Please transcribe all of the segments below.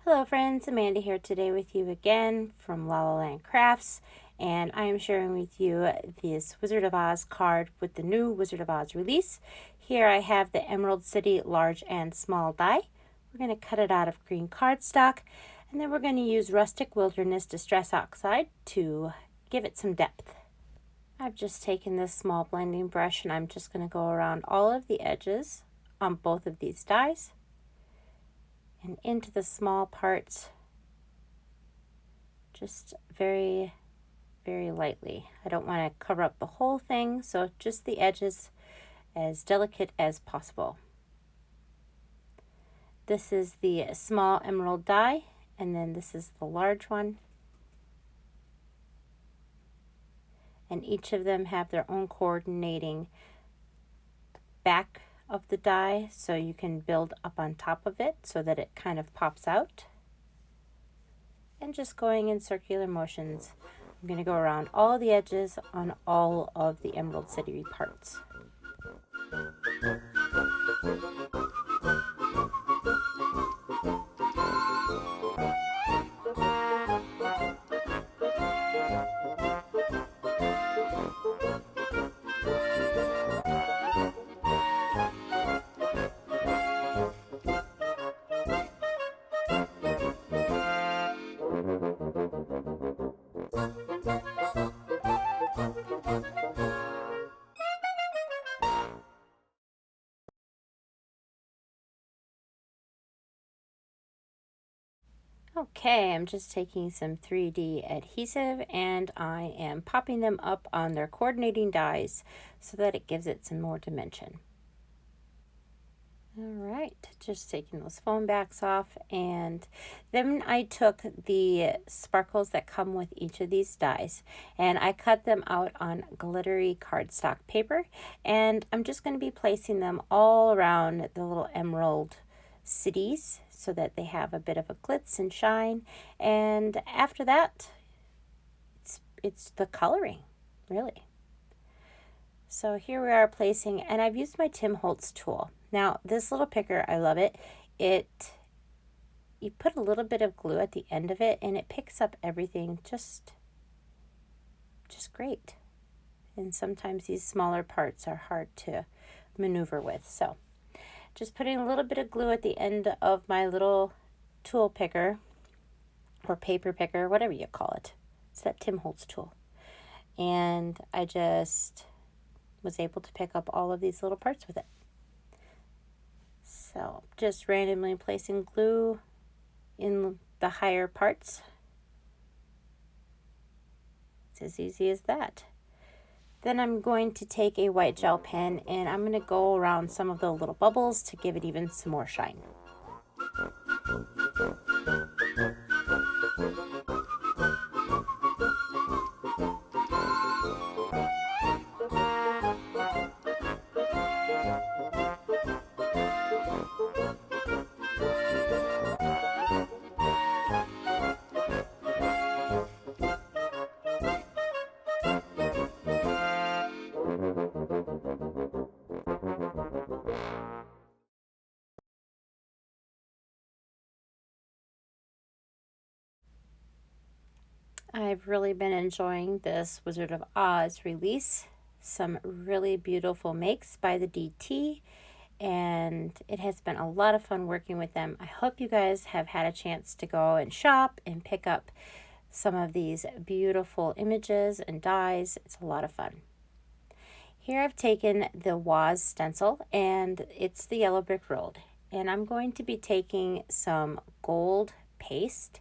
Hello friends, Amanda here today with you again from lalalandcrafts, and I am sharing with you this Wizard of Oz card with the new Wizard of Oz release. Here I have the Emerald City large and small die. We're going to cut it out of green cardstock, and then we're going to use Rustic Wilderness Distress Oxide to give it some depth. I've just taken this small blending brush and I'm just going to go around all of the edges on both of these dies and into the small parts just very, very lightly. I don't want to cover up the whole thing, so just the edges as delicate as possible. This is the small emerald die, and then this is the large one. And each of them have their own coordinating back of the die, so you can build up on top of it so that it kind of pops out. And just going in circular motions, I'm going to go around all the edges on all of the Emerald City parts. Okay, I'm just taking some 3D adhesive and I am popping them up on their coordinating dies so that it gives it some more dimension. All right, just taking those foam backs off, and then I took the sparkles that come with each of these dies and I cut them out on glittery cardstock paper, and I'm just going to be placing them all around the little emerald cities so that they have a bit of a glitz and shine. And after that, it's the coloring, really. So here we are placing, and I've used my Tim Holtz tool. Now this little picker, I love it. You put a little bit of glue at the end of it and it picks up everything just great. And sometimes these smaller parts are hard to maneuver with. So just putting a little bit of glue at the end of my little tool picker or paper picker, whatever you call it. It's that Tim Holtz tool. And I just was able to pick up all of these little parts with it. So just randomly placing glue in the higher parts. It's as easy as that. Then I'm going to take a white gel pen and I'm going to go around some of the little bubbles to give it even some more shine. I've really been enjoying this Wizard of Oz release. Some really beautiful makes by the DT, and it has been a lot of fun working with them. I hope you guys have had a chance to go and shop and pick up some of these beautiful images and dies. It's a lot of fun. Here I've taken the Woz stencil, and it's the yellow brick road, and I'm going to be taking some gold paste,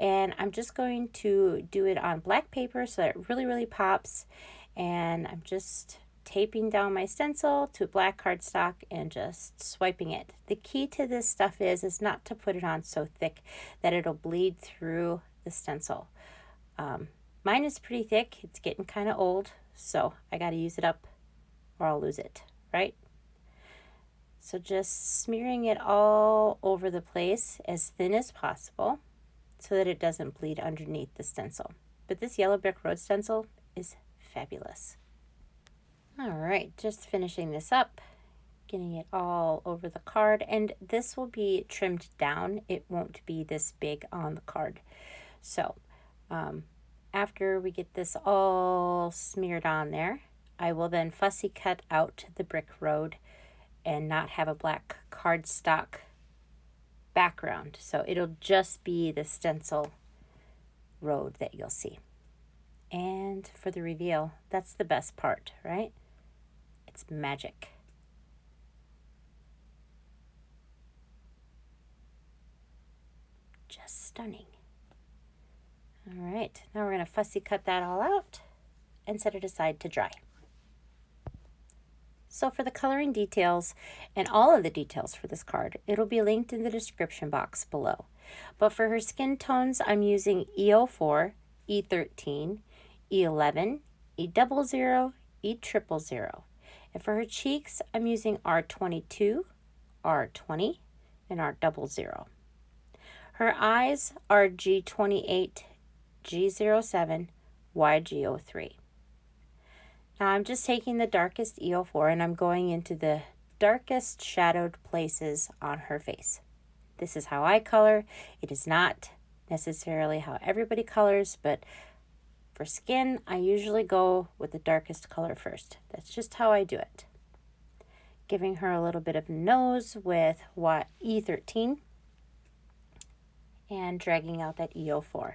and I'm just going to do it on black paper so that it really pops. And I'm just taping down my stencil to black cardstock and just swiping it. The key to this stuff is not to put it on so thick that it'll bleed through the stencil. Mine is pretty thick. It's getting kind of old, so I got to use it up or I'll lose it, right? So just smearing it all over the place as thin as possible so that it doesn't bleed underneath the stencil. But this yellow brick road stencil is fabulous. All right, just finishing this up. getting it all over the card, and this will be trimmed down. It won't be this big on the card. So after we get this all smeared on there, I will then fussy cut out the brick road and not have a black cardstock background. So it'll just be the stencil road that you'll see. And for the reveal, that's the best part, right? It's magic. Just stunning. All right, now we're going to fussy cut that all out and set it aside to dry. So for the coloring details and all of the details for this card, it'll be linked in the description box below. But for her skin tones, I'm using E04, E13, E11, E00, E000. And for her cheeks, I'm using R22, R20, and R00. Her eyes are G28, G07, YG03. Now I'm just taking the darkest E04 and I'm going into the darkest shadowed places on her face. This is how I color. It is not necessarily how everybody colors, but for skin, I usually go with the darkest color first. That's just how I do it. Giving her a little bit of nose with E13 and dragging out that E04.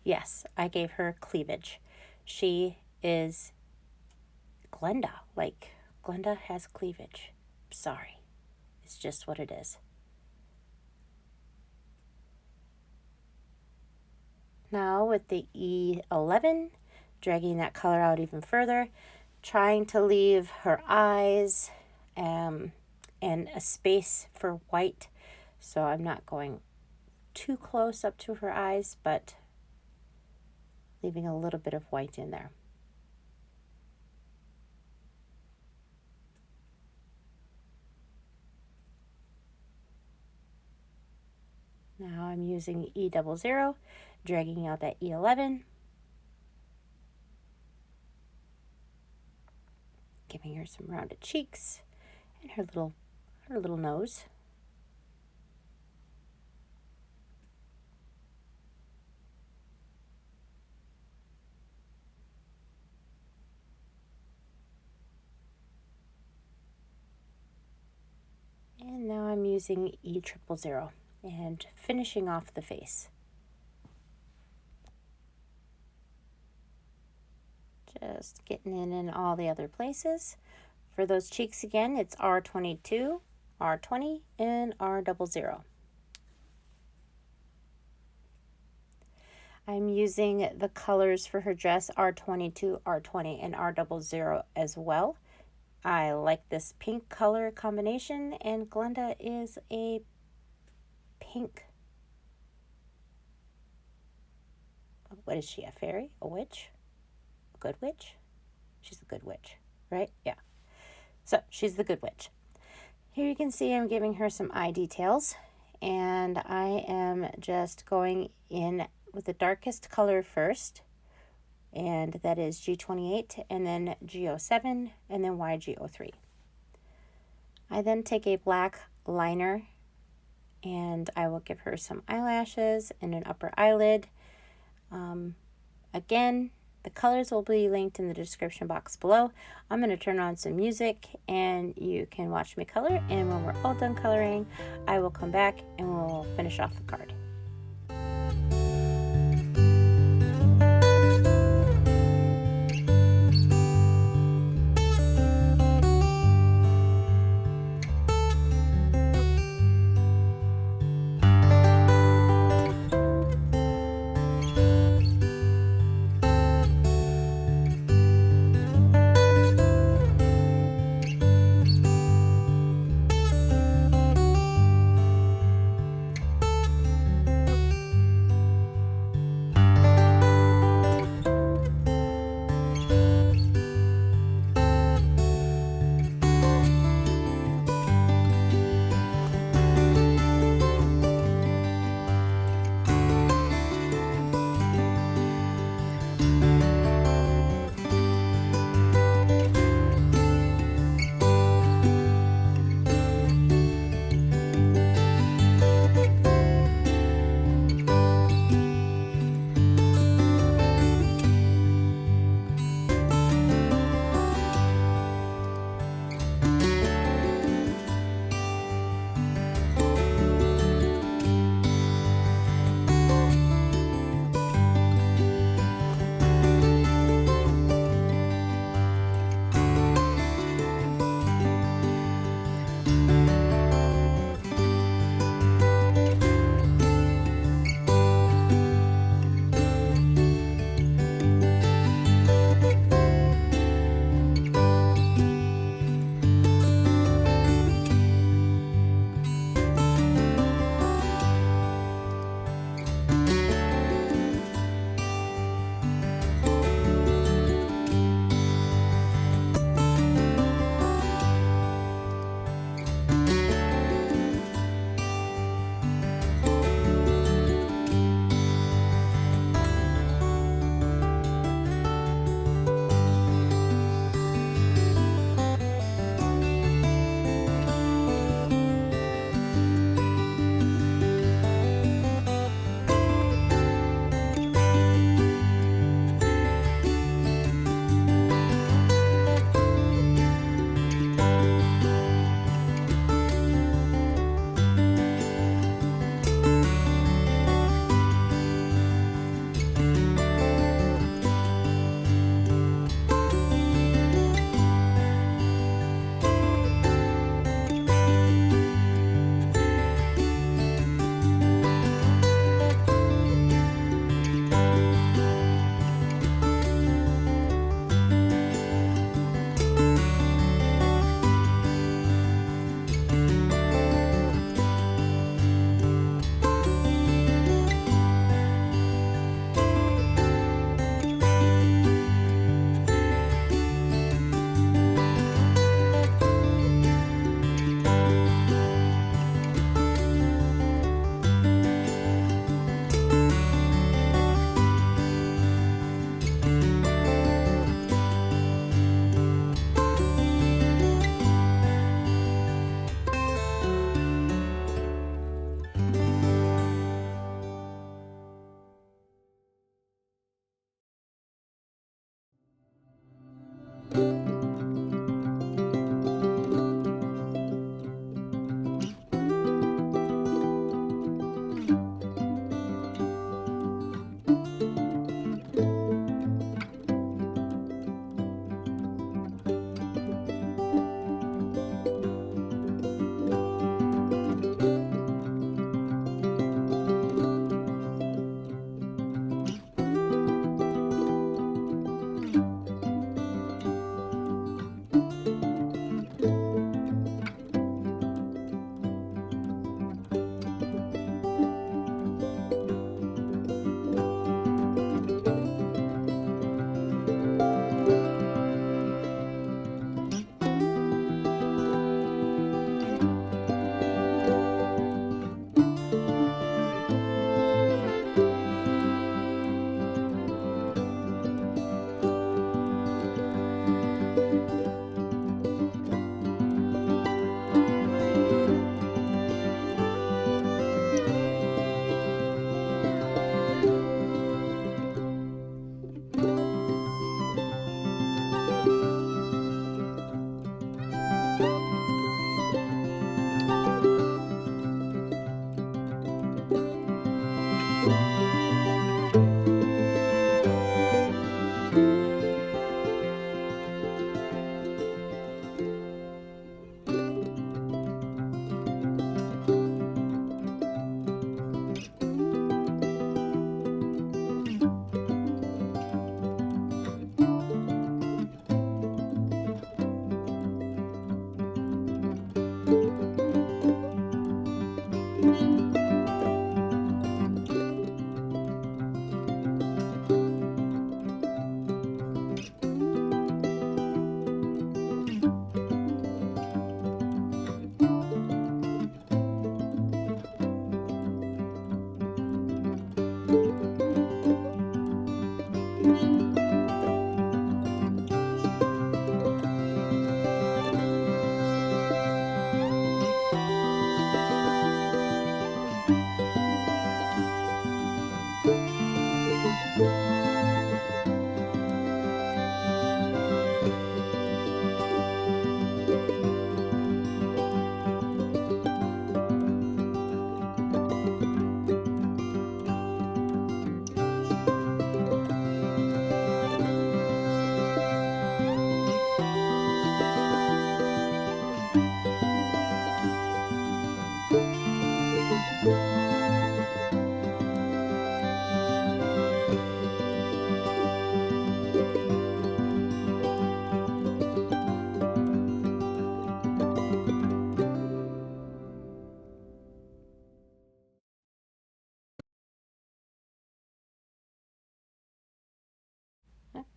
Yes, I gave her cleavage. She is Glenda. Like, Glenda has cleavage. Sorry. It's just what it is. Now with the E11, dragging that color out even further, trying to leave her eyes and a space for white. So I'm not going too close up to her eyes, but leaving a little bit of white in there. Now I'm using E00, dragging out that E11, giving her some rounded cheeks and her little nose. And now I'm using E000 and finishing off the face. Just getting in all the other places. For those cheeks again, it's R22, R20, and R00. I'm using the colors for her dress R22, R20, and R00 as well. I like this pink color combination, and Glenda is a pink. What is she, a fairy? A witch? A good witch? She's a good witch, right? Yeah. So she's the good witch. Here you can see I'm giving her some eye details, and I am just going in with the darkest color first, and that is G28, and then G07, and then YG03. I then take a black liner, and I will give her some eyelashes and an upper eyelid. Again, the colors will be linked in the description box below. I'm going to turn on some music, and you can watch me color, and when we're all done coloring, I will come back and we'll finish off the card.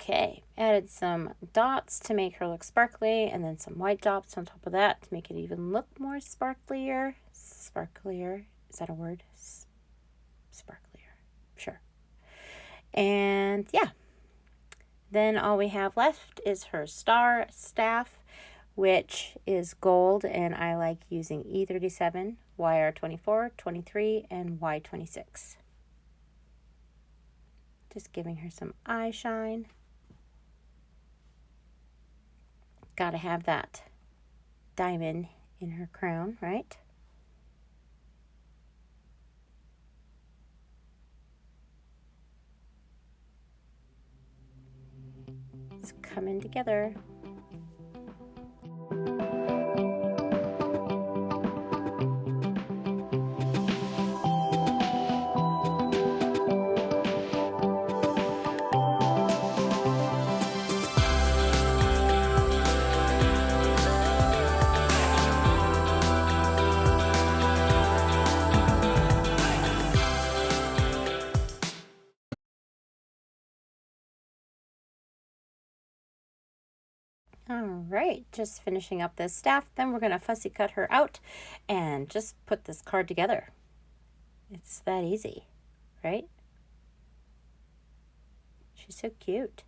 Okay, added some dots to make her look sparkly, and then some white dots on top of that to make it even look more sparklier. Sparklier, is that a word? Sparklier, sure. And yeah, then all we have left is her star staff, which is gold, and I like using E37, YR24, 23, and Y26. Just giving her some eye shine. Gotta have that diamond in her crown, right? It's coming together. All right, just finishing up this staff. Then we're going to fussy cut her out and just put this card together. It's that easy, right? She's so cute.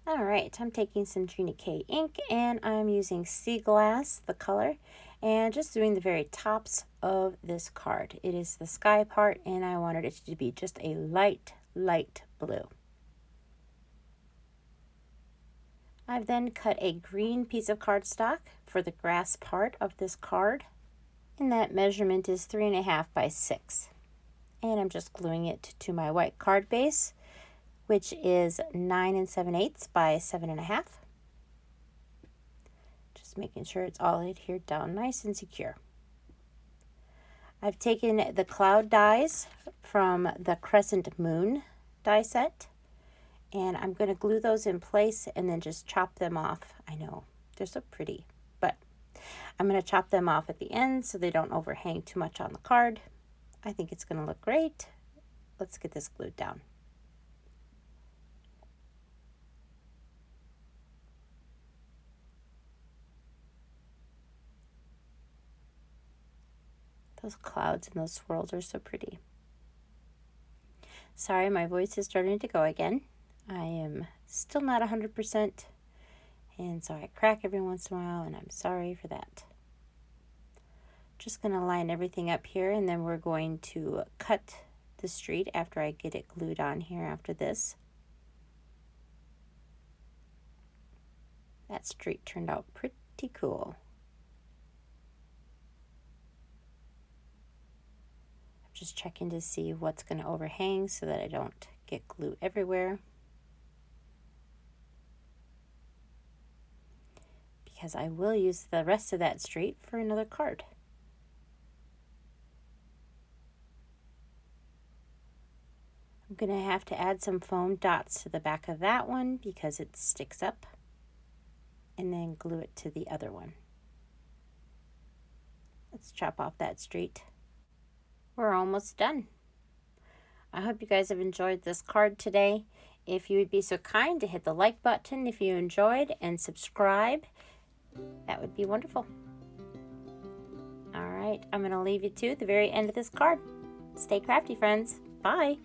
All right, I'm taking some Gina K ink and I'm using Sea Glass, the color, and just doing the very tops of this card. It is the sky part and I wanted it to be just a light blue. I've then cut a green piece of cardstock for the grass part of this card, and that measurement is 3.5 by 6. And I'm just gluing it to my white card base, which is 9 7/8 by 7.5. Just making sure it's all adhered down nice and secure. I've taken the cloud dies from the Crescent Moon die set, and I'm going to glue those in place and then just chop them off. I know, they're so pretty, but I'm going to chop them off at the end so they don't overhang too much on the card. I think it's going to look great. Let's get this glued down. Those clouds and those swirls are so pretty. Sorry, my voice is starting to go again. I am still not 100%, and so I crack every once in a while, and I'm sorry for that. Just going to line everything up here, and then we're going to cut the street after I get it glued on here after this. That street turned out pretty cool. I'm just checking to see what's going to overhang so that I don't get glue everywhere, because I will use the rest of that street for another card. I'm going to have to add some foam dots to the back of that one because it sticks up, and then glue it to the other one. Let's chop off that street. We're almost done. I hope you guys have enjoyed this card today. If you would be so kind to hit the like button if you enjoyed and subscribe, that would be wonderful. All right, I'm going to leave you to the very end of this card. Stay crafty, friends. Bye.